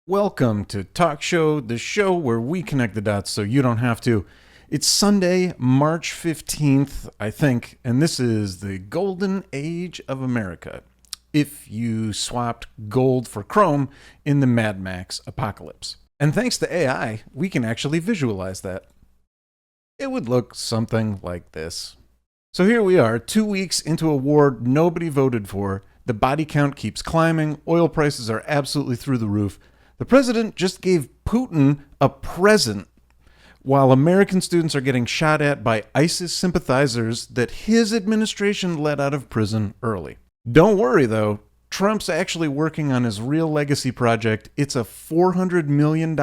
Welcome to Talk Show, the show where we connect the dots so you don't have to. It's Sunday, March 15th, I think, and this is the golden age of America. If you swapped gold for chrome in the Mad Max apocalypse. And thanks to AI, we can actually visualize that. It would look something like this. So here we are, 2 weeks into a war nobody voted for. The body count keeps climbing. Oil prices are absolutely through the roof. The president just gave Putin a present while American students are getting shot at by ISIS sympathizers that his administration let out of prison early. Don't worry, though. Trump's actually working on his real legacy project. It's a $400 million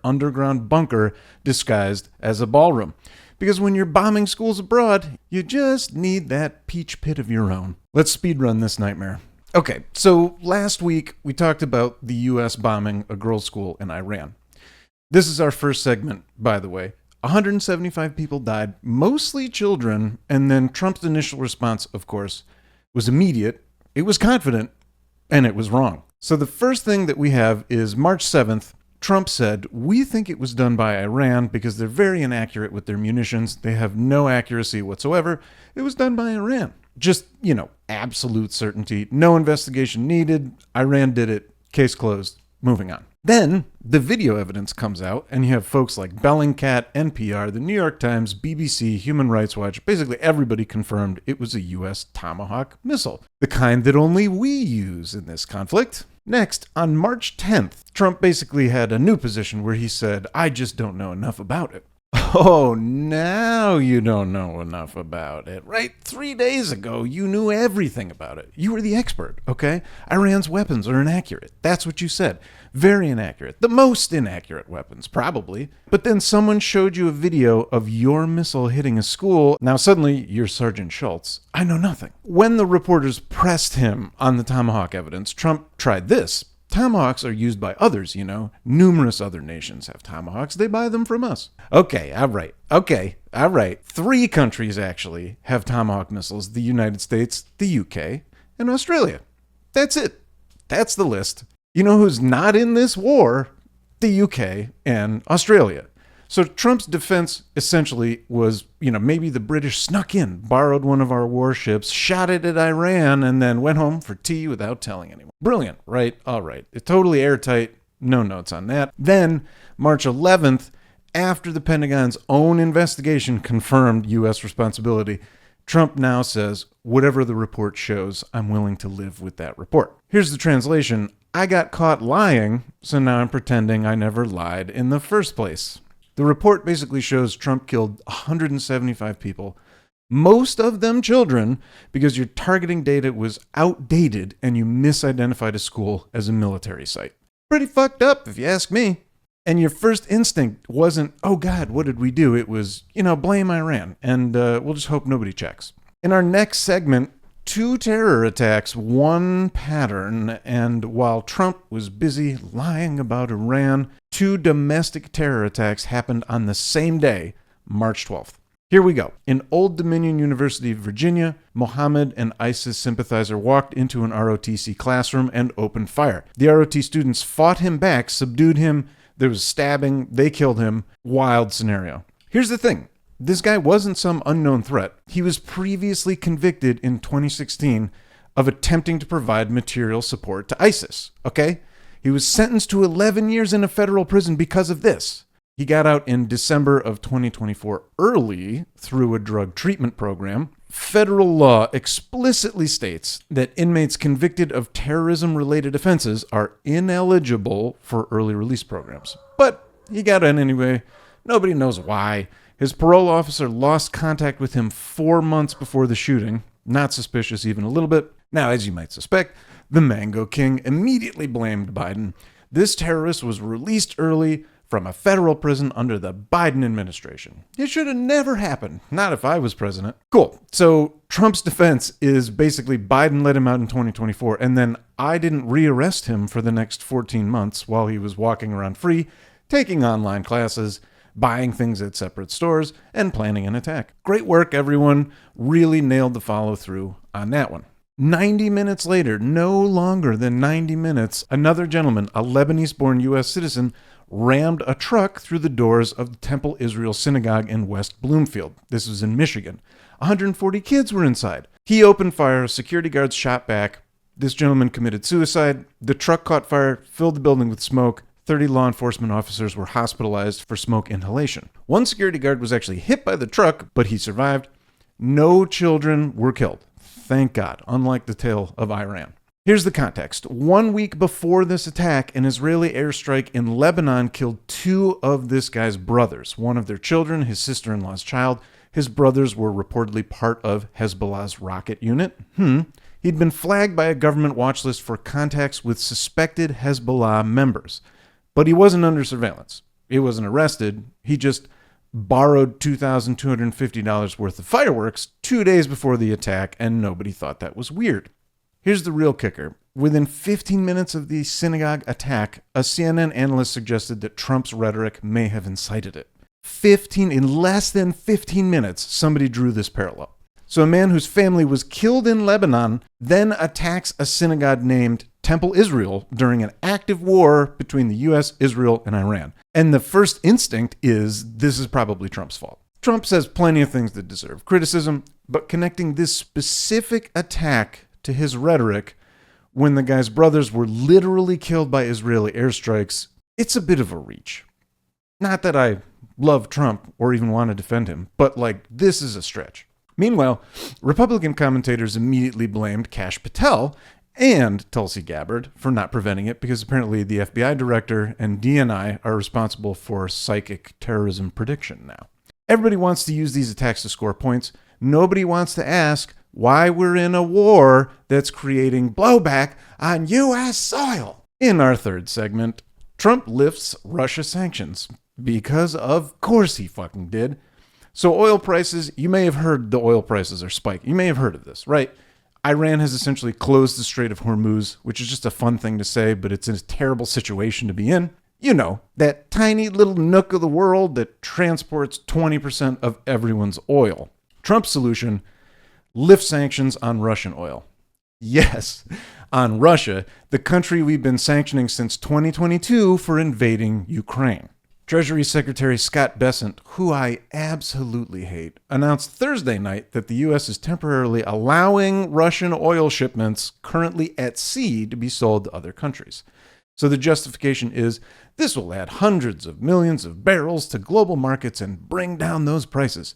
underground bunker disguised as a ballroom. Because when you're bombing schools abroad, you just need that peach pit of your own. Let's speedrun this nightmare. Okay, so last week we talked about the U.S. bombing a girls' school in Iran. This is our first segment, by the way. 175 people died, mostly children, and then Trump's initial response, of course, was immediate, it was confident, and it was wrong. So the first thing that we have is March 7th, Trump said, "We think it was done by Iran because they're very inaccurate with their munitions. They have no accuracy whatsoever. It was done by Iran." Just, absolute certainty. No investigation needed. Iran did it. Case closed. Moving on. Then the video evidence comes out, and you have folks like Bellingcat, NPR, the New York Times, BBC, Human Rights Watch. Basically, everybody confirmed it was a U.S. Tomahawk missile, the kind that only we use in this conflict. Next, on March 10th, Trump basically had a new position where he said, "I just don't know enough about it." Oh, now you don't know enough about it. Right? 3 days ago, you knew everything about it. You were the expert, okay? Iran's weapons are inaccurate. That's what you said. Very inaccurate. The most inaccurate weapons, probably. But then someone showed you a video of your missile hitting a school. Now suddenly, you're Sergeant Schultz. I know nothing. When the reporters pressed him on the Tomahawk evidence, Trump tried this. Tomahawks are used by others, Numerous other nations have Tomahawks. They buy them from us. Okay, all right. 3 countries, actually, have Tomahawk missiles. The United States, the UK, and Australia. That's it. That's the list. You know who's not in this war? The UK and Australia. So Trump's defense essentially was, maybe the British snuck in, borrowed one of our warships, shot it at Iran, and then went home for tea without telling anyone. Brilliant, right? All right. It's totally airtight. No notes on that. Then, March 11th, after the Pentagon's own investigation confirmed U.S. responsibility, Trump now says, whatever the report shows, I'm willing to live with that report. Here's the translation. I got caught lying, so now I'm pretending I never lied in the first place. The report basically shows Trump killed 175 people, most of them children, because your targeting data was outdated and you misidentified a school as a military site. Pretty fucked up, if you ask me. And your first instinct wasn't, oh God, what did we do? It was, blame Iran, and we'll just hope nobody checks. In our next segment, 2 terror attacks, 1 pattern, and while Trump was busy lying about Iran, 2 domestic terror attacks happened on the same day, March 12th. Here we go. In Old Dominion University, Virginia, Mohammed, an ISIS sympathizer, walked into an ROTC classroom and opened fire. The ROT students fought him back, subdued him, there was stabbing, they killed him. Wild scenario. Here's the thing. This guy wasn't some unknown threat. He was previously convicted in 2016 of attempting to provide material support to ISIS, okay? He was sentenced to 11 years in a federal prison because of this. He got out in December of 2024 early through a drug treatment program. Federal law explicitly states that inmates convicted of terrorism-related offenses are ineligible for early release programs. But he got in anyway. Nobody knows why. His parole officer lost contact with him 4 months before the shooting. Not suspicious even a little bit. Now, as you might suspect, the Mango King immediately blamed Biden. This terrorist was released early from a federal prison under the Biden administration. It should have never happened. Not if I was president. Cool. So Trump's defense is basically Biden let him out in 2024, and then I didn't rearrest him for the next 14 months while he was walking around free, taking online classes, buying things at separate stores, and planning an attack. Great work, everyone. Really nailed the follow-through on that one. 90 minutes later, no longer than 90 minutes, another gentleman, a Lebanese-born U.S. citizen, rammed a truck through the doors of the Temple Israel Synagogue in West Bloomfield. This was in Michigan. 140 kids were inside. He opened fire. Security guards shot back. This gentleman committed suicide. The truck caught fire, filled the building with smoke. 30 law enforcement officers were hospitalized for smoke inhalation. One security guard was actually hit by the truck, but he survived. No children were killed. Thank God, unlike the tale of Iran. Here's the context. 1 week before this attack, an Israeli airstrike in Lebanon killed two of this guy's brothers. One of their children, his sister-in-law's child. His brothers were reportedly part of Hezbollah's rocket unit. He'd been flagged by a government watch list for contacts with suspected Hezbollah members. But he wasn't under surveillance. He wasn't arrested. He just borrowed $2,250 worth of fireworks 2 days before the attack, and nobody thought that was weird. Here's the real kicker. Within 15 minutes of the synagogue attack, a CNN analyst suggested that Trump's rhetoric may have incited it. In less than 15 minutes, somebody drew this parallel. So a man whose family was killed in Lebanon then attacks a synagogue named Temple Israel during an active war between the U.S., Israel, and Iran. And the first instinct is this is probably Trump's fault. Trump says plenty of things that deserve criticism, but connecting this specific attack to his rhetoric when the guy's brothers were literally killed by Israeli airstrikes, it's a bit of a reach. Not that I love Trump or even want to defend him, but this is a stretch. Meanwhile, Republican commentators immediately blamed Kash Patel and Tulsi Gabbard for not preventing it because apparently the FBI director and DNI are responsible for psychic terrorism prediction now. Everybody wants to use these attacks to score points. Nobody wants to ask why we're in a war that's creating blowback on U.S. soil. In our third segment, Trump lifts Russia sanctions because of course he fucking did. So oil prices, you may have heard the oil prices are spiking. You may have heard of this, right? Iran has essentially closed the Strait of Hormuz, which is just a fun thing to say, but it's a terrible situation to be in. You know, that tiny little nook of the world that transports 20% of everyone's oil. Trump's solution, lift sanctions on Russian oil. Yes, on Russia, the country we've been sanctioning since 2022 for invading Ukraine. Treasury Secretary Scott Bessent, who I absolutely hate, announced Thursday night that the U.S. is temporarily allowing Russian oil shipments currently at sea to be sold to other countries. So the justification is this will add hundreds of millions of barrels to global markets and bring down those prices.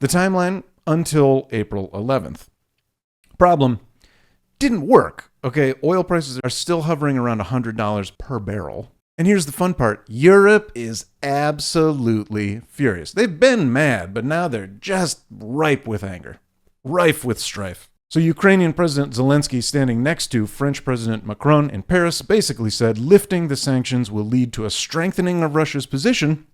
The timeline until April 11th. Problem, didn't work. Okay, oil prices are still hovering around $100 per barrel. And here's the fun part. Europe is absolutely furious. They've been mad, but now they're just ripe with anger, rife with strife. So Ukrainian President Zelensky, standing next to French President Macron in Paris, basically said lifting the sanctions will lead to a strengthening of Russia's position.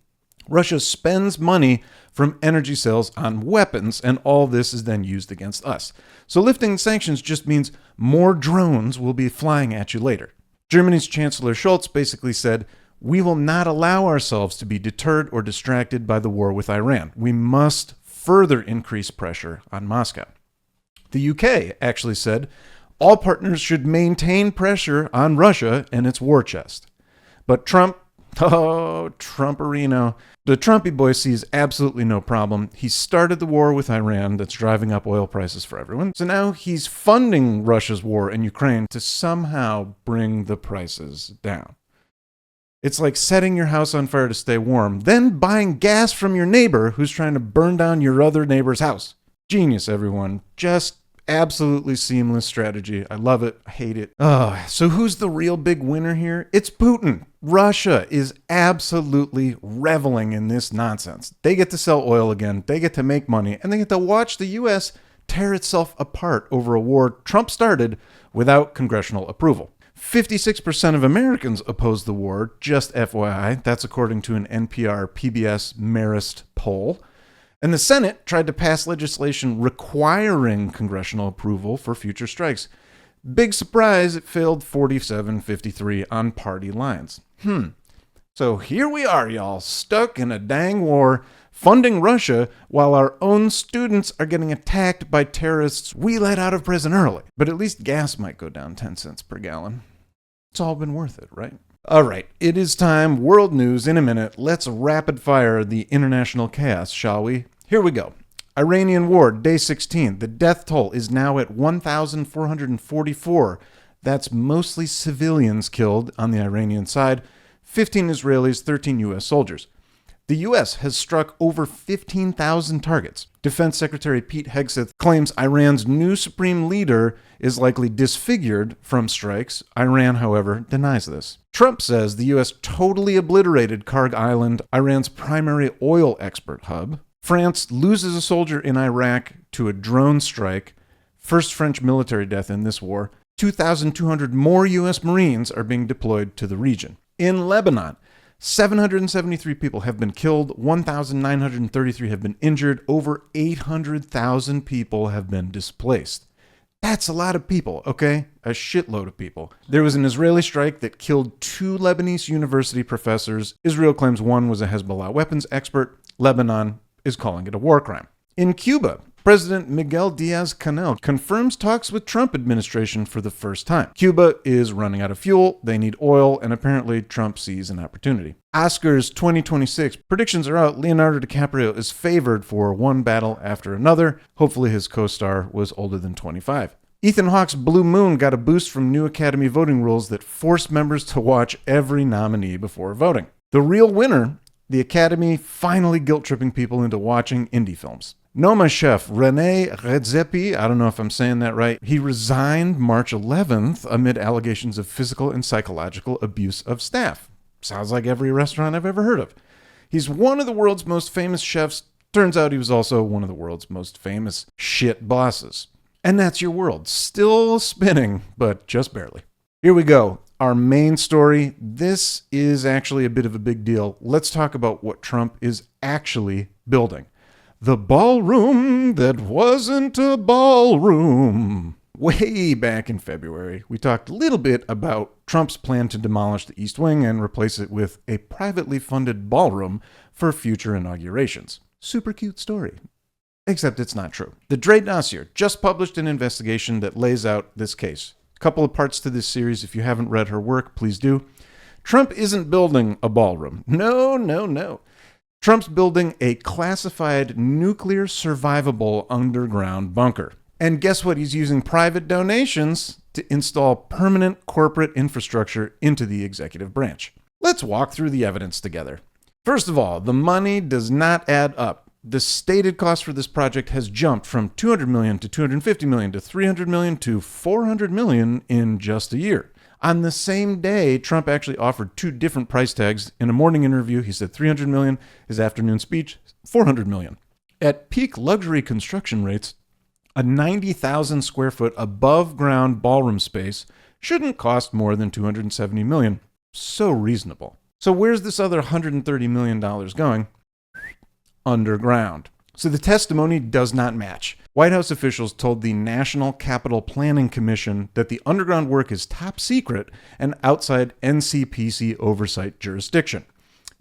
Russia spends money from energy sales on weapons, and all this is then used against us. So lifting sanctions just means more drones will be flying at you later. Germany's Chancellor Scholz basically said, we will not allow ourselves to be deterred or distracted by the war with Iran. We must further increase pressure on Moscow. The UK actually said, all partners should maintain pressure on Russia and its war chest. But Trump, Trumperino, the Trumpy boy sees absolutely no problem. He started the war with Iran that's driving up oil prices for everyone. So now he's funding Russia's war in Ukraine to somehow bring the prices down. It's like setting your house on fire to stay warm, then buying gas from your neighbor who's trying to burn down your other neighbor's house. Genius, everyone. Just absolutely seamless strategy. I love it. I hate it. So who's the real big winner here? It's Putin. Russia is absolutely reveling in this nonsense. They get to sell oil again. They get to make money. And they get to watch the U.S. tear itself apart over a war Trump started without congressional approval. 56% of Americans oppose the war, just FYI. That's according to an NPR PBS Marist poll. And the Senate tried to pass legislation requiring congressional approval for future strikes. Big surprise, it failed 47-53 on party lines. So here we are, y'all, stuck in a dang war, funding Russia while our own students are getting attacked by terrorists we let out of prison early. But at least gas might go down 10 cents per gallon. It's all been worth it, right? All right, it is time. World news in a minute. Let's rapid fire the international chaos, shall we? Here we go. Iranian war, day 16. The death toll is now at 1,444. That's mostly civilians killed on the Iranian side, 15 Israelis, 13 U.S. soldiers. The U.S. has struck over 15,000 targets. Defense Secretary Pete Hegseth claims Iran's new supreme leader is likely disfigured from strikes. Iran, however, denies this. Trump says the U.S. totally obliterated Karg Island, Iran's primary oil export hub. France loses a soldier in Iraq to a drone strike. First French military death in this war. 2,200 more U.S. Marines are being deployed to the region. In Lebanon, 773 people have been killed, 1,933 have been injured, over 800,000 people have been displaced. That's a lot of people, okay? A shitload of people. There was an Israeli strike that killed 2 Lebanese university professors. Israel claims one was a Hezbollah weapons expert. Lebanon is calling it a war crime. In Cuba, President Miguel Diaz-Canel confirms talks with Trump administration for the first time. Cuba is running out of fuel, they need oil, and apparently Trump sees an opportunity. Oscars 2026 predictions are out. Leonardo DiCaprio is favored for one battle after another. Hopefully his co-star was older than 25. Ethan Hawke's Blue Moon got a boost from new Academy voting rules that force members to watch every nominee before voting. The real winner, the Academy finally guilt-tripping people into watching indie films. Noma chef Rene Redzepi, I don't know if I'm saying that right, he resigned March 11th amid allegations of physical and psychological abuse of staff. Sounds like every restaurant I've ever heard of. He's one of the world's most famous chefs. Turns out he was also one of the world's most famous shit bosses. And that's your world. Still spinning, but just barely. Here we go. Our main story. This is actually a bit of a big deal. Let's talk about what Trump is actually building. The ballroom that wasn't a ballroom. Way back in February, we talked a little bit about Trump's plan to demolish the East Wing and replace it with a privately funded ballroom for future inaugurations. Super cute story. Except it's not true. TheDreyDossier just published an investigation that lays out this case. A couple of parts to this series. If you haven't read her work, please do. Trump isn't building a ballroom. No. Trump's building a classified nuclear survivable underground bunker. And guess what? He's using private donations to install permanent corporate infrastructure into the executive branch. Let's walk through the evidence together. First of all, the money does not add up. The stated cost for this project has jumped from $200 million to $250 million to $300 million to $400 million in just a year. On the same day, Trump actually offered 2 different price tags. In a morning interview, he said $300 million. His afternoon speech, $400 million. At peak luxury construction rates, a 90,000 square foot above ground ballroom space shouldn't cost more than $270 million. So reasonable. So where's this other $130 million going? Underground. So the testimony does not match. White House officials told the National Capital Planning Commission that the underground work is top secret and outside NCPC oversight jurisdiction.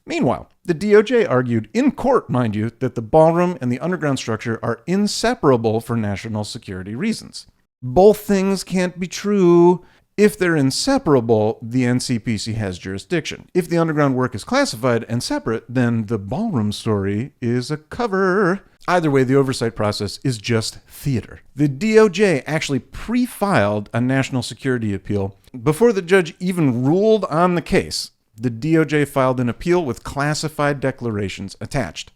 Meanwhile, the DOJ argued, in court, mind you, that the ballroom and the underground structure are inseparable for national security reasons. Both things can't be true. If they're inseparable, the NCPC has jurisdiction. If the underground work is classified and separate, then the ballroom story is a cover. Either way, the oversight process is just theater. The DOJ actually pre-filed a national security appeal. Before the judge even ruled on the case, the DOJ filed an appeal with classified declarations attached.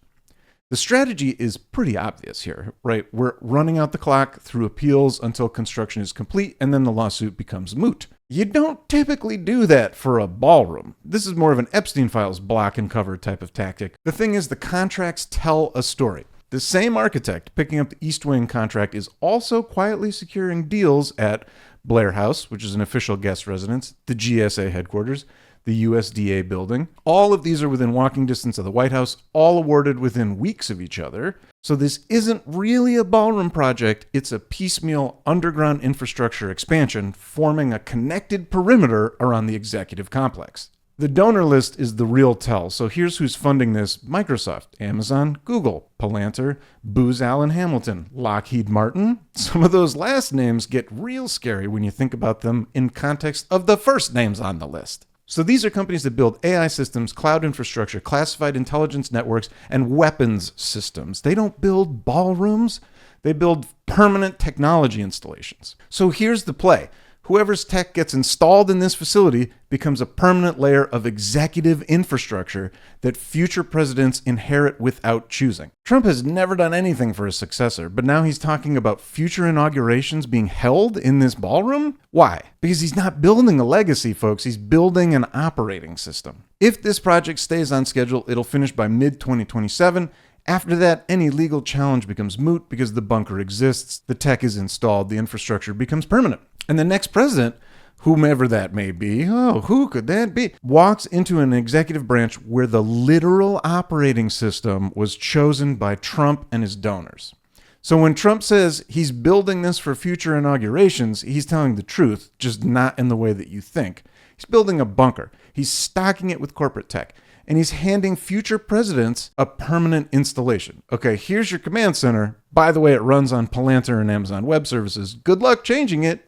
The strategy is pretty obvious here, right? We're running out the clock through appeals until construction is complete, and then the lawsuit becomes moot. You don't typically do that for a ballroom. This is more of an Epstein Files block and cover type of tactic. The thing is, the contracts tell a story. The same architect picking up the East Wing contract is also quietly securing deals at Blair House, which is an official guest residence, the GSA headquarters, the USDA building. All of these are within walking distance of the White House, all awarded within weeks of each other. So this isn't really a ballroom project, it's a piecemeal underground infrastructure expansion forming a connected perimeter around the executive complex. The donor list is the real tell. So here's who's funding this: Microsoft, Amazon, Google, Palantir, Booz Allen Hamilton, Lockheed Martin. Some of those last names get real scary when you think about them in context of the first names on the list. So these are companies that build AI systems, cloud infrastructure, classified intelligence networks, and weapons systems. They don't build ballrooms. They build permanent technology installations. So here's the play. Whoever's tech gets installed in this facility becomes a permanent layer of executive infrastructure that future presidents inherit without choosing. Trump has never done anything for his successor, but now he's talking about future inaugurations being held in this ballroom? Why? Because he's not building a legacy, folks. He's building an operating system. If this project stays on schedule, it'll finish by mid-2027. After that, any legal challenge becomes moot because the bunker exists, the tech is installed, the infrastructure becomes permanent. And the next president, whomever that may be, who could that be, walks into an executive branch where the literal operating system was chosen by Trump and his donors. So when Trump says he's building this for future inaugurations, he's telling the truth, just not in the way that you think. He's building a bunker. He's stocking it with corporate tech. And he's handing future presidents a permanent installation. Okay, here's your command center. By the way, it runs on Palantir and Amazon Web Services. Good luck changing it.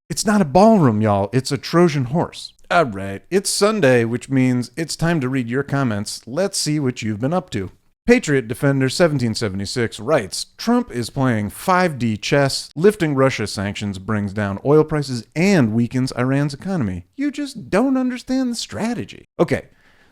It's not a ballroom, y'all. It's a Trojan horse. All right, it's Sunday, which means it's time to read your comments. Let's see what you've been up to. Patriot Defender 1776 writes, Trump is playing 5D chess. Lifting Russia sanctions brings down oil prices and weakens Iran's economy. You just don't understand the strategy. Okay.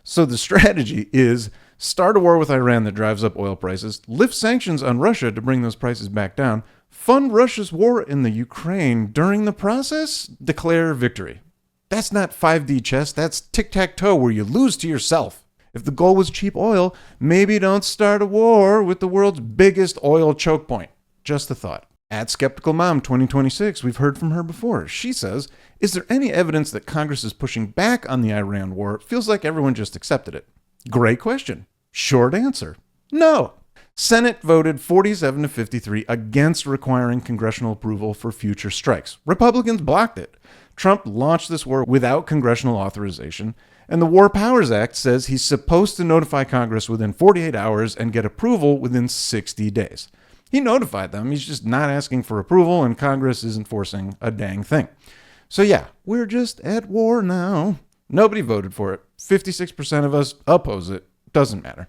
So the strategy is start a war with Iran that drives up oil prices, lift sanctions on Russia to bring those prices back down, fund Russia's war in the Ukraine, during the process, declare victory. That's not 5D chess, that's tic-tac-toe where you lose to yourself. If the goal was cheap oil, maybe don't start a war with the world's biggest oil choke point. Just a thought. At Skeptical Mom 2026, we've heard from her before. She says, is there any evidence that Congress is pushing back on the Iran war? It feels like everyone just accepted it. Great question. Short answer. No. Senate voted 47 to 53 against requiring congressional approval for future strikes. Republicans blocked it. Trump launched this war without congressional authorization, and the War Powers Act says he's supposed to notify Congress within 48 hours and get approval within 60 days. He notified them. He's just not asking for approval, and Congress isn't forcing a dang thing. So yeah, we're just at war now. Nobody voted for it. 56% of us oppose it. Doesn't matter.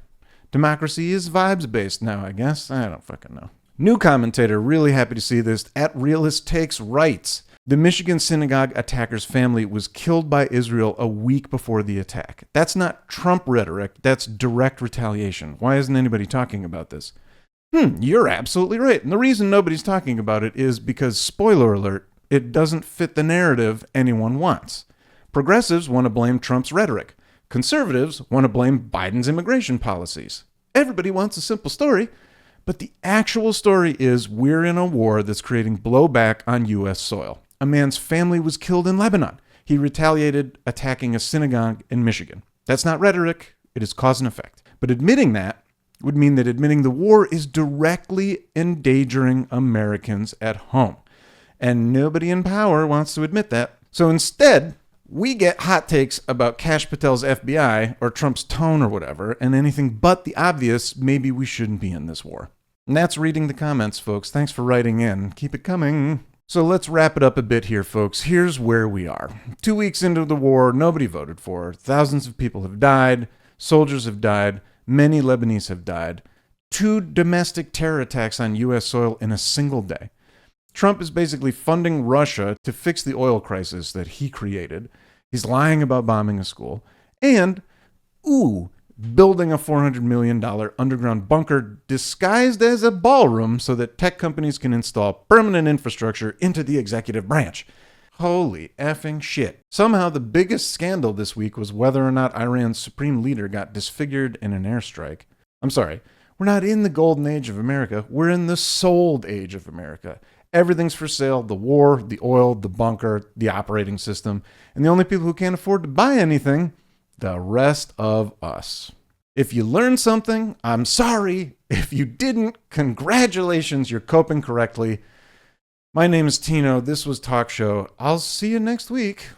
Democracy is vibes-based now, I guess. I don't fucking know. New commentator, really happy to see this. At Realist Takes writes, the Michigan synagogue attacker's family was killed by Israel a week before the attack. That's not Trump rhetoric. That's direct retaliation. Why isn't anybody talking about this? You're absolutely right. And the reason nobody's talking about it is because, spoiler alert, it doesn't fit the narrative anyone wants. Progressives want to blame Trump's rhetoric. Conservatives want to blame Biden's immigration policies. Everybody wants a simple story, but the actual story is we're in a war that's creating blowback on U.S. soil. A man's family was killed in Lebanon. He retaliated attacking a synagogue in Michigan. That's not rhetoric. It is cause and effect. But admitting that would mean that admitting the war is directly endangering Americans at home. And nobody in power wants to admit that. So instead, we get hot takes about Kash Patel's FBI or Trump's tone or whatever, and anything but the obvious, maybe we shouldn't be in this war. And that's reading the comments, folks. Thanks for writing in. Keep it coming. So let's wrap it up a bit here, folks. Here's where we are. 2 weeks into the war, nobody voted for. Thousands of people have died. Soldiers have died. Many Lebanese have died. 2 domestic terror attacks on U.S. soil in a single day. Trump is basically funding Russia to fix the oil crisis that he created. He's lying about bombing a school. And, building a $400 million underground bunker disguised as a ballroom so that tech companies can install permanent infrastructure into the executive branch. Holy effing shit. Somehow the biggest scandal this week was whether or not Iran's supreme leader got disfigured in an airstrike. I'm sorry, we're not in the golden age of America. We're in the sold age of America. Everything's for sale: the war, the oil, the bunker, the operating system. And the only people who can't afford to buy anything, the rest of us. If you learned something, I'm sorry. If you didn't, congratulations, you're coping correctly. My name is Tino. This was Talk Show. I'll see you next week.